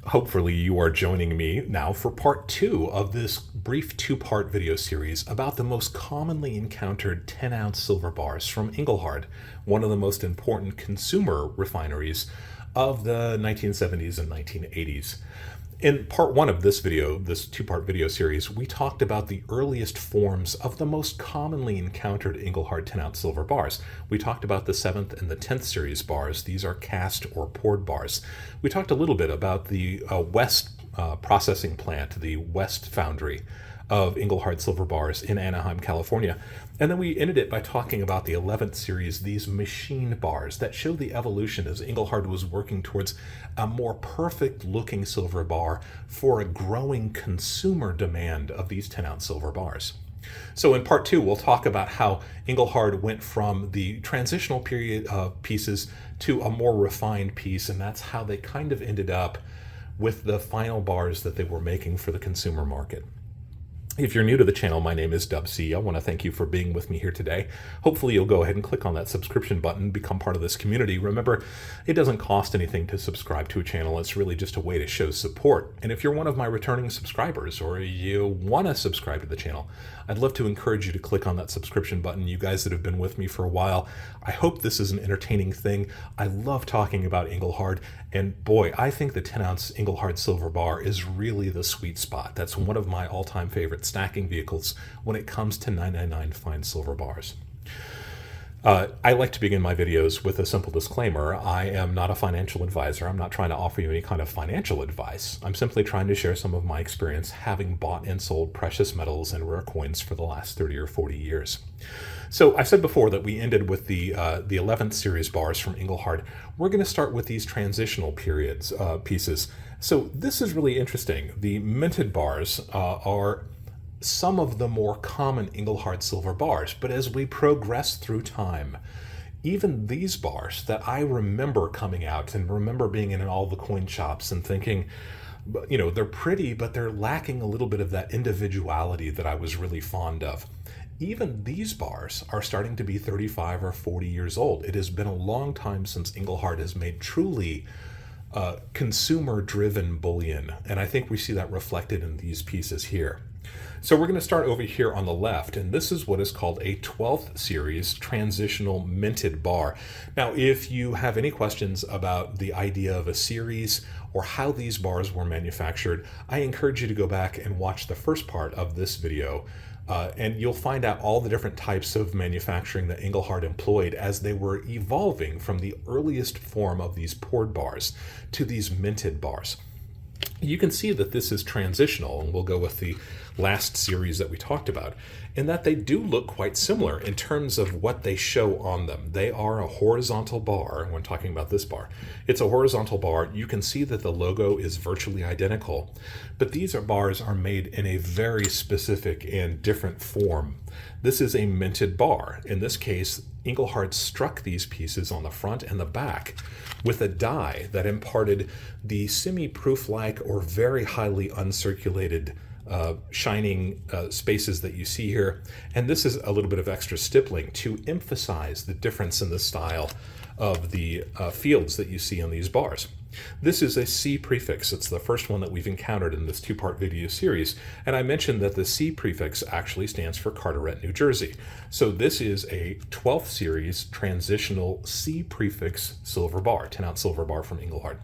Hopefully you are joining me now for part 2 of this brief 2-part video series about the most commonly encountered 10-ounce silver bars from Engelhard, one of the most important consumer refineries of the 1970s and 1980s. In part 1 of this video, this 2-part video series, we talked about the earliest forms of the most commonly encountered Engelhard 10-ounce silver bars. We talked about the 7th and the 10th series bars. These are cast or poured bars. We talked a little bit about the West processing plant, the West foundry of Engelhard silver bars in Anaheim, California. And then we ended it by talking about the 11th series, these machine bars that show the evolution as Engelhard was working towards a more perfect looking silver bar for a growing consumer demand of these 10-ounce silver bars. So in part 2, we'll talk about how Engelhard went from the transitional period pieces to a more refined piece, and that's how they kind of ended up with the final bars that they were making for the consumer market. If you're new to the channel, my name is Dub C. I want to thank you for being with me here today. Hopefully you'll go ahead and click on that subscription button, become part of this community. Remember, it doesn't cost anything to subscribe to a channel. It's really just a way to show support. And if you're one of my returning subscribers or you want to subscribe to the channel, I'd love to encourage you to click on that subscription button. You guys that have been with me for a while, I hope this is an entertaining thing. I love talking about Engelhard, and boy, I think the 10-ounce Engelhard silver bar is really the sweet spot. That's one of my all-time favorite stacking vehicles when it comes to 999 fine silver bars. I like to begin my videos with a simple disclaimer. I am not a financial advisor. I'm not trying to offer you any kind of financial advice. I'm simply trying to share some of my experience having bought and sold precious metals and rare coins for the last 30 or 40 years. So I said before that we ended with the 11th series bars from Engelhard. We're going to start with these transitional periods pieces. So this is really interesting. The minted bars are some of the more common Engelhard silver bars, but as we progress through time, even these bars that I remember coming out and remember being in all the coin shops and thinking, you know, they're pretty, but they're lacking a little bit of that individuality that I was really fond of. Even these bars are starting to be 35 or 40 years old. It has been a long time since Engelhard has made truly consumer-driven bullion, and I think we see that reflected in these pieces here. So we're going to start over here on the left, and this is what is called a 12th series transitional minted bar. Now, if you have any questions about the idea of a series or how these bars were manufactured, I encourage you to go back and watch the first part of this video, and you'll find out all the different types of manufacturing that Engelhard employed as they were evolving from the earliest form of these poured bars to these minted bars. You can see that this is transitional, and we'll go with the last series that we talked about, in that they do look quite similar in terms of what they show on them. They are a horizontal bar. When talking about this bar, it's a horizontal bar. You can see that the logo is virtually identical, but these bars are made in a very specific and different form. This is a minted bar. In this case, Engelhard struck these pieces on the front and the back with a die that imparted the semi-proof-like or very highly uncirculated shining spaces that you see here. And this is a little bit of extra stippling to emphasize the difference in the style of the fields that you see on these bars. This is a C prefix. It's the first one that we've encountered in this 2-part video series. And I mentioned that the C prefix actually stands for Carteret, New Jersey. So this is a 12th series transitional C prefix silver bar, 10-ounce silver bar from Engelhard.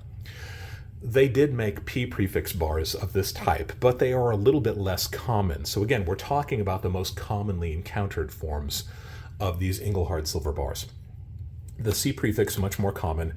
They did make P prefix bars of this type, but they are a little bit less common. So again, we're talking about the most commonly encountered forms of these Engelhard silver bars. The C prefix is much more common,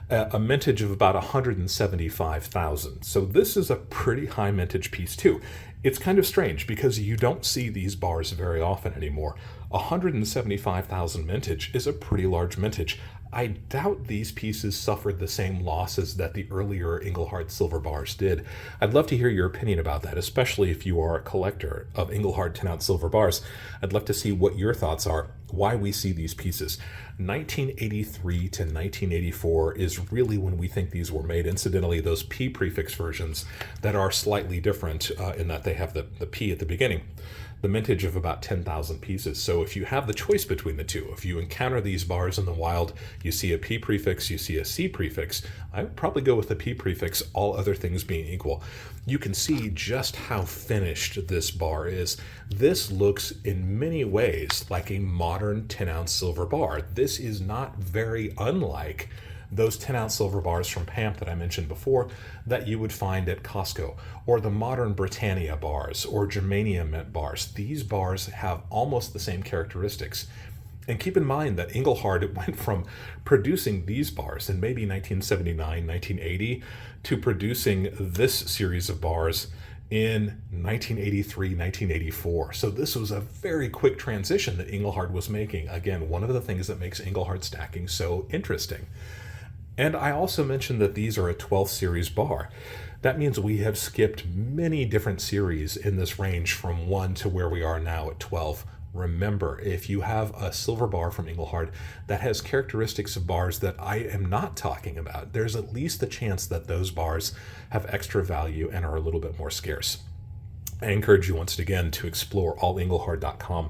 a mintage of about 175,000. So this is a pretty high mintage piece too. It's kind of strange because you don't see these bars very often anymore. 175,000 mintage is a pretty large mintage. I doubt these pieces suffered the same losses that the earlier Engelhard silver bars did. I'd love to hear your opinion about that, especially if you are a collector of Engelhard 10-ounce silver bars. I'd love to see what your thoughts are, why we see these pieces. 1983 to 1984 is really when we think these were made. Incidentally, those P prefix versions that are slightly different in that they have the P at the beginning. the mintage of about 10,000 pieces. So if you have the choice between the two, if you encounter these bars in the wild, you see a P prefix, you see a C prefix, I would probably go with the P prefix, all other things being equal. You can see just how finished this bar is. This looks in many ways like a modern 10-ounce silver bar. This is not very unlike those 10-ounce silver bars from PAMP that I mentioned before that you would find at Costco, or the modern Britannia bars or Germania mint bars. These bars have almost the same characteristics. And keep in mind that Engelhard went from producing these bars in maybe 1979, 1980 to producing this series of bars in 1983, 1984. So this was a very quick transition that Engelhard was making. Again, one of the things that makes Engelhard stacking so interesting. And I also mentioned that these are a 12th series bar. That means we have skipped many different series in this range from 1 to where we are now at 12. Remember, if you have a silver bar from Engelhard that has characteristics of bars that I am not talking about, there's at least the chance that those bars have extra value and are a little bit more scarce. I encourage you once again to explore allengelhard.com.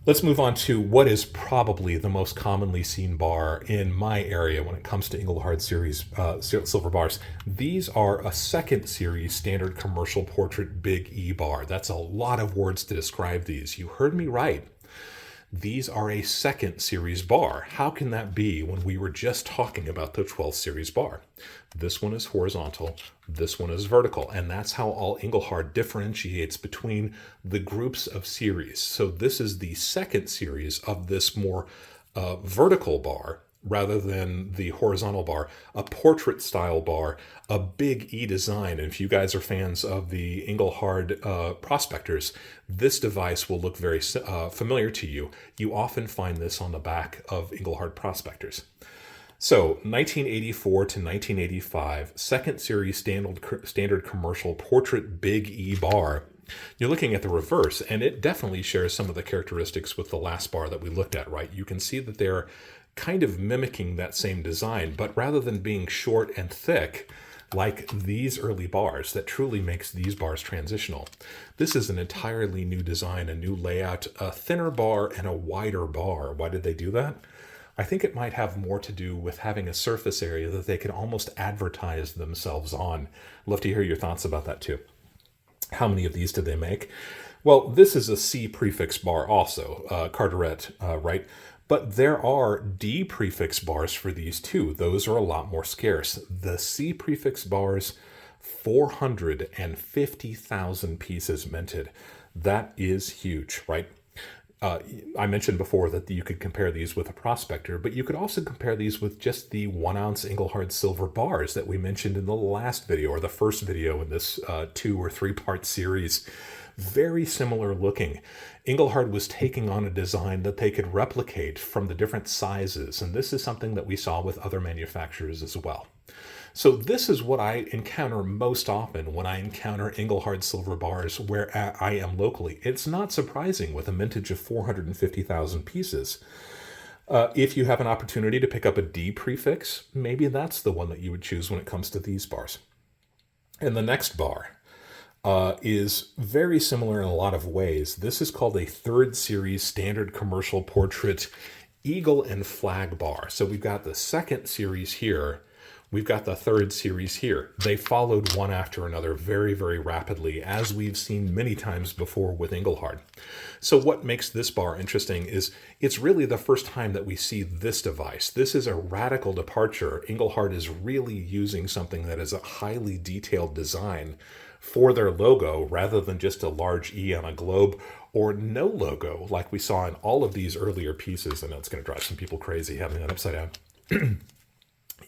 Let's move on to what is probably the most commonly seen bar in my area when it comes to Engelhard series silver bars. These are a second series standard commercial portrait Big E bar. That's a lot of words to describe these. You heard me right. These are a second series bar. How can that be when we were just talking about the 12th series bar? This one is horizontal, this one is vertical, and that's how all Engelhard differentiates between the groups of series. So this is the second series of this more vertical bar rather than the horizontal bar, a portrait style bar, a Big E design. And if you guys are fans of the Engelhard prospectors, this device will look very familiar to you. You often find this on the back of Engelhard prospectors. So 1984 to 1985, second series standard commercial portrait Big E bar. You're looking at the reverse, and it definitely shares some of the characteristics with the last bar that we looked at, right? You can see that they're kind of mimicking that same design, but rather than being short and thick like these early bars that truly makes these bars transitional, this is an entirely new design, a new layout, a thinner bar and a wider bar. Why did they do that? I think it might have more to do with having a surface area that they can almost advertise themselves on. Love to hear your thoughts about that too. How many of these did they make? Well, this is a C prefix bar also, Carteret, right? But there are D prefix bars for these too. Those are a lot more scarce. The C prefix bars, 450,000 pieces minted. That is huge, right? I mentioned before that you could compare these with a prospector, but you could also compare these with just the 1-ounce Engelhard silver bars that we mentioned in the last video, or the first video in this 2 or 3-part series. Very similar looking. Engelhard was taking on a design that they could replicate from the different sizes, and this is something that we saw with other manufacturers as well. So this is what I encounter most often when I encounter Engelhard silver bars where I am locally. It's not surprising with a mintage of 450,000 pieces. If you have an opportunity to pick up a D prefix, maybe that's the one that you would choose when it comes to these bars. And the next bar is very similar in a lot of ways. This is called a third series standard commercial portrait eagle and flag bar. So we've got the second series here. We've got the third series here. They followed one after another very, very rapidly, as we've seen many times before with Engelhard. So what makes this bar interesting is it's really the first time that we see this device. This is a radical departure. Engelhard is really using something that is a highly detailed design for their logo rather than just a large E on a globe or no logo like we saw in all of these earlier pieces. I know it's going to drive some people crazy having that upside down.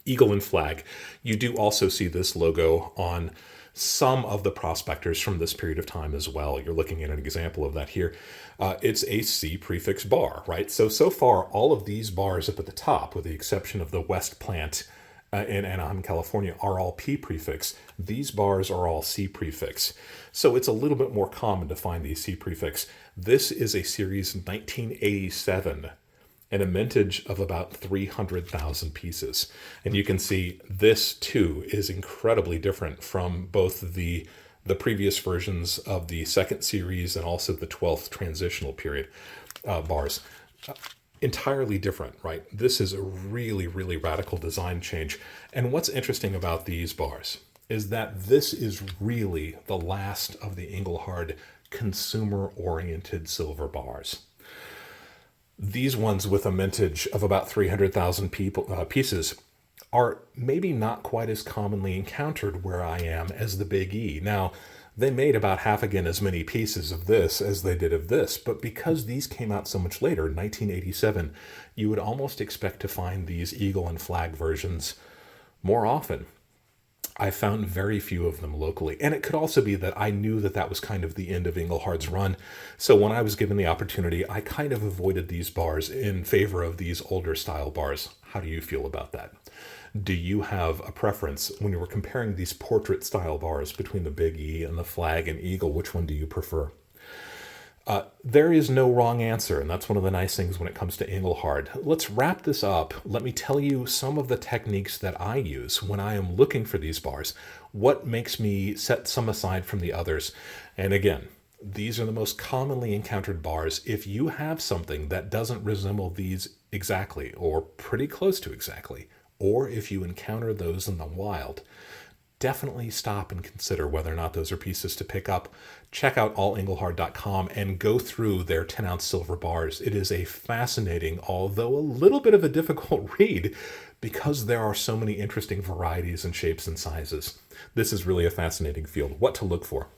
Eagle and flag. You do also see this logo on some of the prospectors from this period of time as well. You're looking at an example of that here. It's a C prefix bar, right? So far, all of these bars up at the top, with the exception of the West Plant in Anaheim, California, are all P prefix. These bars are all C prefix. So it's a little bit more common to find these C prefix. This is a series 1987 and a mintage of about 300,000 pieces. And you can see this too is incredibly different from both the the previous versions of the second series and also the 12th transitional period bars. Entirely different, right? This is a really, really radical design change. And what's interesting about these bars is that this is really the last of the Engelhard consumer-oriented silver bars. These ones with a mintage of about 300,000 pieces are maybe not quite as commonly encountered where I am as the Big E. Now, they made about half again as many pieces of this as they did of this, but because these came out so much later, 1987, you would almost expect to find these eagle and flag versions more often. I found very few of them locally, and it could also be that I knew that that was kind of the end of Engelhard's run, so when I was given the opportunity, I kind of avoided these bars in favor of these older style bars. How do you feel about that? Do you have a preference when you were comparing these portrait style bars between the Big E and the Flag and Eagle? Which one do you prefer? There is no wrong answer, and that's one of the nice things when it comes to Engelhard. Let's wrap this up. Let me tell you some of the techniques that I use when I am looking for these bars. What makes me set some aside from the others? And again, these are the most commonly encountered bars. If you have something that doesn't resemble these exactly, or pretty close to exactly, or if you encounter those in the wild, definitely stop and consider whether or not those are pieces to pick up. Check out allengelhard.com and go through their 10-ounce silver bars. It is a fascinating, although a little bit of a difficult read, because there are so many interesting varieties and shapes and sizes. This is really a fascinating field. What to look for?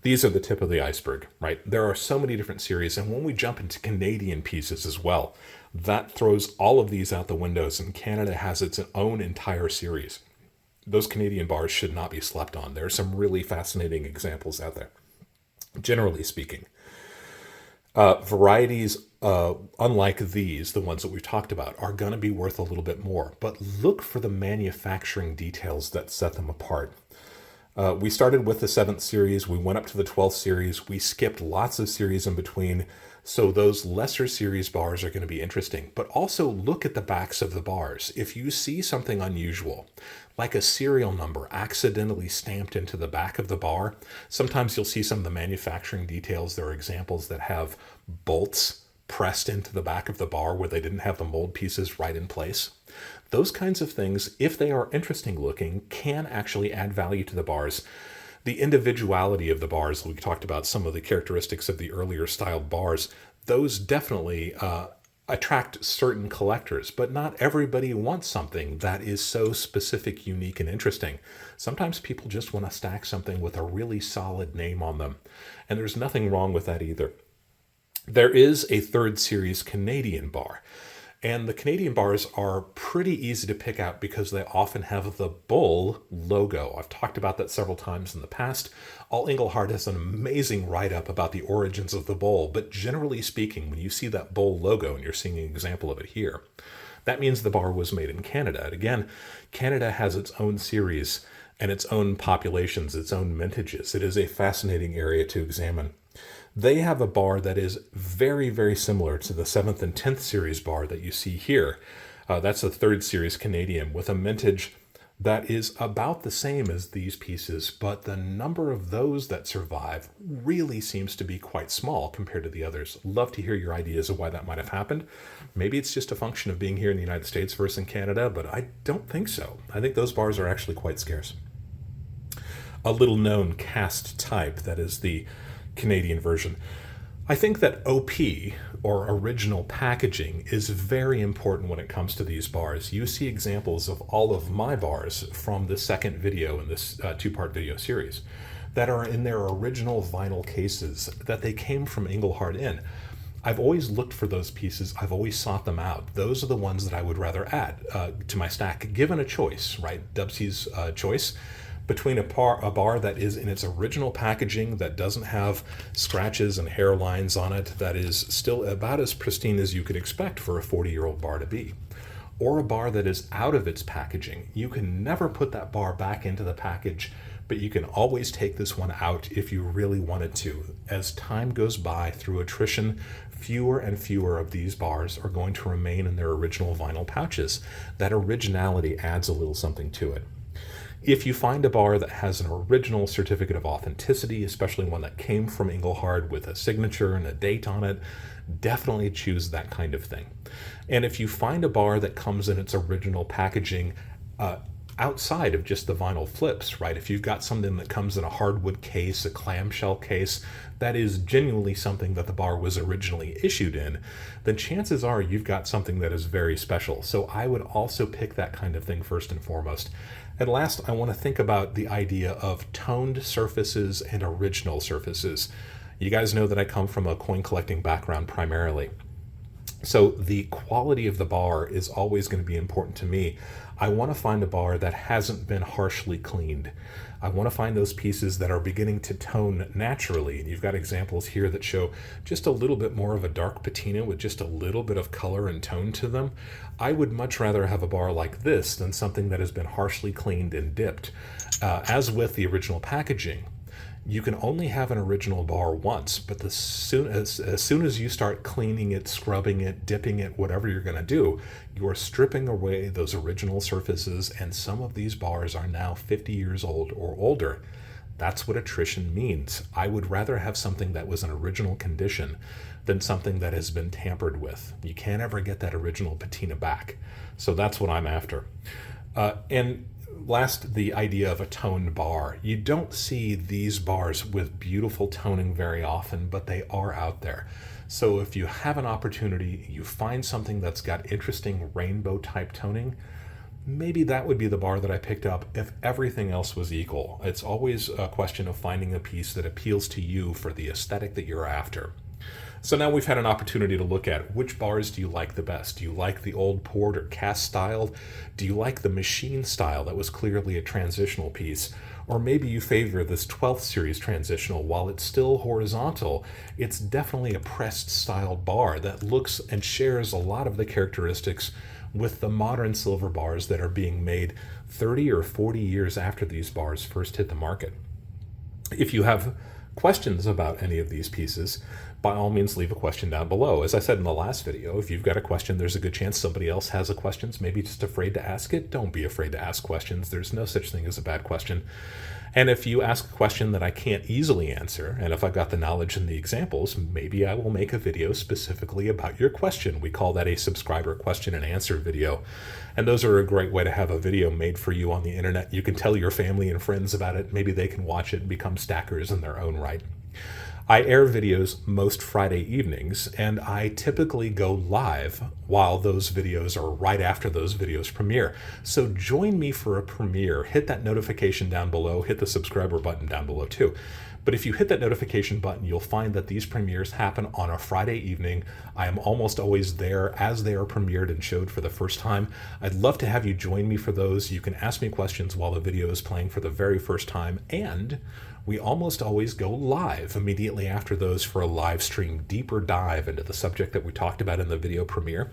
These are the tip of the iceberg, right? There are so many different series, and when we jump into Canadian pieces as well, that throws all of these out the windows, and Canada has its own entire series. Those Canadian bars should not be slept on. There are some really fascinating examples out there. Generally speaking, varieties unlike these, the ones that we've talked about, are going to be worth a little bit more, but look for the manufacturing details that set them apart. We started with the 7th series, we went up to the 12th series, we skipped lots of series in between, so those lesser series bars are going to be interesting. But also look at the backs of the bars. If you see something unusual, like a serial number accidentally stamped into the back of the bar, sometimes you'll see some of the manufacturing details. There are examples that have bolts pressed into the back of the bar where they didn't have the mold pieces right in place. Those kinds of things, if they are interesting looking, can actually add value to the bars. The individuality of the bars, we talked about some of the characteristics of the earlier styled bars, those definitely attract certain collectors, but not everybody wants something that is so specific, unique, and interesting. Sometimes people just want to stack something with a really solid name on them, and there's nothing wrong with that either. There is a 3rd series Canadian bar, and the Canadian bars are pretty easy to pick out because they often have the bull logo. I've talked about that several times in the past. All Engelhard has an amazing write-up about the origins of the bull, but generally speaking, when you see that bull logo, and you're seeing an example of it here, that means the bar was made in Canada. And again, Canada has its own series and its own populations, its own mintages. It is a fascinating area to examine. They have a bar that is very, very similar to the 7th and 10th series bar that you see here. That's a 3rd series Canadian with a mintage that is about the same as these pieces, but the number of those that survive really seems to be quite small compared to the others. Love to hear your ideas of why that might have happened. Maybe it's just a function of being here in the United States versus in Canada, but I don't think so. I think those bars are actually quite scarce. A little known cast type, that is the Canadian version. I think that OP, or original packaging, is very important when it comes to these bars. You see examples of all of my bars from the second video in this 2-part video series that are in their original vinyl cases that they came from Engelhard in. I've always looked for those pieces. I've always sought them out. Those are the ones that I would rather add to my stack, given a choice, right? Dubsy's choice between a bar that is in its original packaging, that doesn't have scratches and hairlines on it, that is still about as pristine as you could expect for a 40-year-old bar to be, or a bar that is out of its packaging. You can never put that bar back into the package, but you can always take this one out if you really wanted to. As time goes by through attrition, fewer and fewer of these bars are going to remain in their original vinyl pouches. That originality adds a little something to it. If you find a bar that has an original certificate of authenticity, especially one that came from Engelhard with a signature and a date on it, definitely choose that kind of thing. And if you find a bar that comes in its original packaging, outside of just the vinyl flips, right? If you've got something that comes in a hardwood case, a clamshell case, that is genuinely something that the bar was originally issued in, then chances are you've got something that is very special. So I would also pick that kind of thing first and foremost. And last, I want to think about the idea of toned surfaces and original surfaces. You guys know that I come from a coin collecting background primarily. So the quality of the bar is always going to be important to me. I want to find a bar that hasn't been harshly cleaned. I want to find those pieces that are beginning to tone naturally. And you've got examples here that show just a little bit more of a dark patina with just a little bit of color and tone to them. I would much rather have a bar like this than something that has been harshly cleaned and dipped. As with the original packaging, you can only have an original bar once, but as soon as you start cleaning it, scrubbing it, dipping it, whatever you're going to do, you are stripping away those original surfaces, and some of these bars are now 50 years old or older. That's what attrition means. I would rather have something that was in original condition than something that has been tampered with. You can't ever get that original patina back. So that's what I'm after. And last, the idea of a toned bar. You don't see these bars with beautiful toning very often, but they are out there. So if you have an opportunity, you find something that's got interesting rainbow type toning, maybe that would be the bar that I picked up if everything else was equal. It's always a question of finding a piece that appeals to you for the aesthetic that you're after. So now we've had an opportunity to look at which bars do you like the best? Do you like the old poured or cast styled? Do you like the machine style that was clearly a transitional piece? Or maybe you favor this 12th series transitional. While it's still horizontal, it's definitely a pressed styled bar that looks and shares a lot of the characteristics with the modern silver bars that are being made 30 or 40 years after these bars first hit the market. If you have questions about any of these pieces, by all means leave a question down below. As I said in the last video, if you've got a question, there's a good chance somebody else has a question, maybe just afraid to ask it. Don't be afraid to ask questions. There's no such thing as a bad question. And if you ask a question that I can't easily answer, and if I've got the knowledge and the examples, maybe I will make a video specifically about your question. We call that a subscriber question and answer video. And those are a great way to have a video made for you on the internet. You can tell your family and friends about it. Maybe they can watch it and become stackers in their own right. I air videos most Friday evenings, and I typically go live while those videos are right after those videos premiere. So join me for a premiere. Hit that notification down below. Hit the subscriber button down below too. But if you hit that notification button, you'll find that these premieres happen on a Friday evening. I am almost always there as they are premiered and showed for the first time. I'd love to have you join me for those. You can ask me questions while the video is playing for the very first time, and we almost always go live immediately after those for a live stream deeper dive into the subject that we talked about in the video premiere.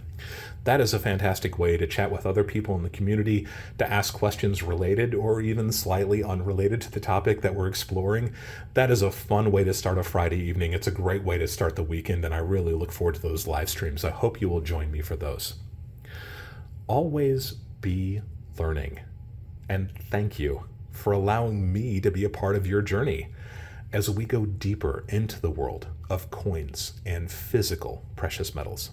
That is a fantastic way to chat with other people in the community, to ask questions related or even slightly unrelated to the topic that we're exploring. That is a fun way to start a Friday evening. It's a great way to start the weekend, and I really look forward to those live streams. I hope you will join me for those. Always be learning, and thank you for allowing me to be a part of your journey as we go deeper into the world of coins and physical precious metals.